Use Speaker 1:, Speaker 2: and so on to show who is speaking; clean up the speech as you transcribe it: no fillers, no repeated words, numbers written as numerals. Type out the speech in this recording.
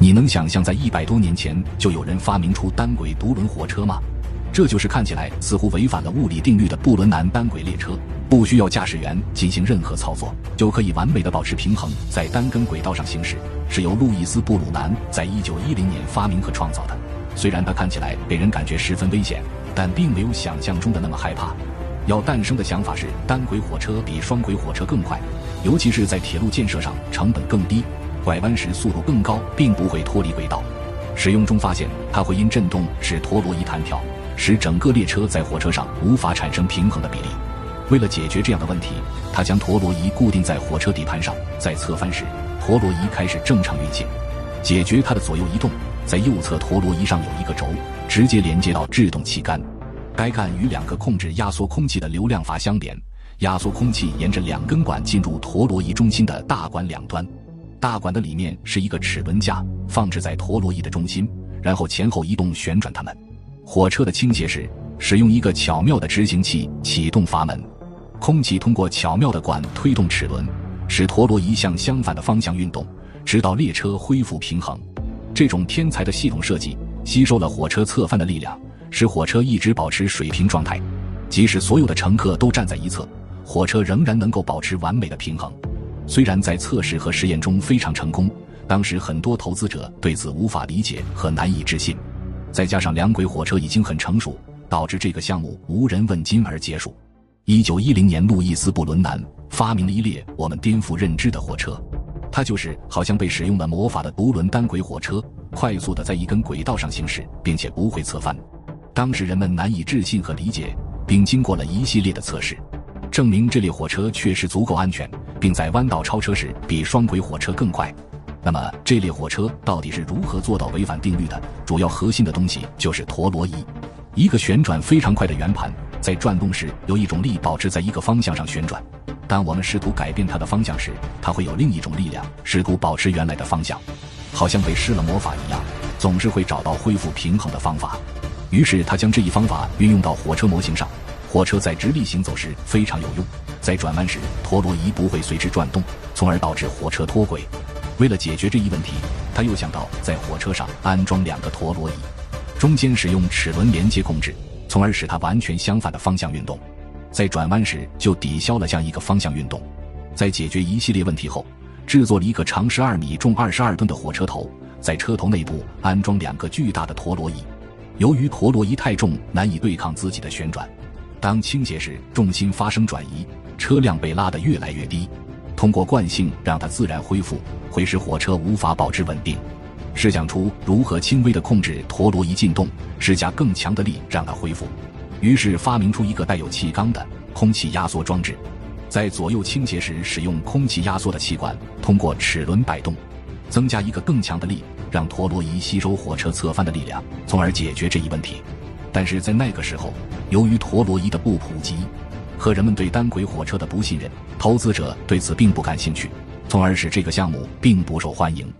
Speaker 1: 你能想象在100多年前就有人发明出单轨独轮火车吗？这就是看起来似乎违反了物理定律的布伦南单轨列车，不需要驾驶员进行任何操作，就可以完美的保持平衡，在单根轨道上行驶，是由路易斯·布鲁南在1910年发明和创造的。虽然它看起来给人感觉十分危险，但并没有想象中的那么害怕。要诞生的想法是单轨火车比双轨火车更快，尤其是在铁路建设上成本更低，拐弯时速度更高，并不会脱离轨道。使用中发现它会因震动使陀螺仪弹跳，使整个列车在火车上无法产生平衡的比例。为了解决这样的问题，他将陀螺仪固定在火车底盘上，在侧翻时，陀螺仪开始正常运行。解决它的左右移动，在右侧陀螺仪上有一个轴，直接连接到制动气杆。该杆与2个控制压缩空气的流量阀相连，压缩空气沿着2根管进入陀螺仪中心的大管两端。大管的里面是一个齿轮架，放置在陀螺仪的中心，然后前后移动旋转它们。火车的倾斜时，使用一个巧妙的执行器启动阀门，空气通过巧妙的管推动齿轮，使陀螺仪向相反的方向运动，直到列车恢复平衡。这种天才的系统设计吸收了火车侧翻的力量，使火车一直保持水平状态。即使所有的乘客都站在一侧，火车仍然能够保持完美的平衡。虽然在测试和实验中非常成功，当时很多投资者对此无法理解和难以置信。再加上2轨火车已经很成熟，导致这个项目无人问津而结束。1910年，路易斯·布伦南发明了一列我们颠覆认知的火车，它就是好像被使用了魔法的独轮单轨火车，快速地在一根轨道上行驶，并且不会侧翻。当时人们难以置信和理解，并经过了一系列的测试，证明这列火车确实足够安全，并在弯道超车时比双轨火车更快。那么这列火车到底是如何做到违反定律的？主要核心的东西就是陀螺仪，一个旋转非常快的圆盘，在转动时有一种力保持在一个方向上旋转，当我们试图改变它的方向时，它会有另一种力量试图保持原来的方向，好像被施了魔法一样，总是会找到恢复平衡的方法。于是他将这一方法运用到火车模型上，火车在直立行走时非常有用，在转弯时陀螺仪不会随之转动，从而导致火车脱轨。为了解决这一问题，他又想到在火车上安装2个陀螺仪，中间使用齿轮连接控制，从而使它完全相反的方向运动，在转弯时就抵消了这样一个方向运动。在解决一系列问题后，制作了一个长12米、重22吨的火车头，在车头内部安装2个巨大的陀螺仪。由于陀螺仪太重，难以对抗自己的旋转，当倾斜时重心发生转移，车辆被拉得越来越低。通过惯性让它自然恢复，会使火车无法保持稳定。试想出如何轻微地控制陀螺仪进动，施加更强的力让它恢复。于是发明出一个带有气缸的空气压缩装置，在左右倾斜时使用空气压缩的气管通过齿轮摆动，增加一个更强的力，让陀螺仪吸收火车侧翻的力量，从而解决这一问题。但是在那个时候，由于陀螺仪的不普及和人们对单轨火车的不信任，投资者对此并不感兴趣，从而使这个项目并不受欢迎。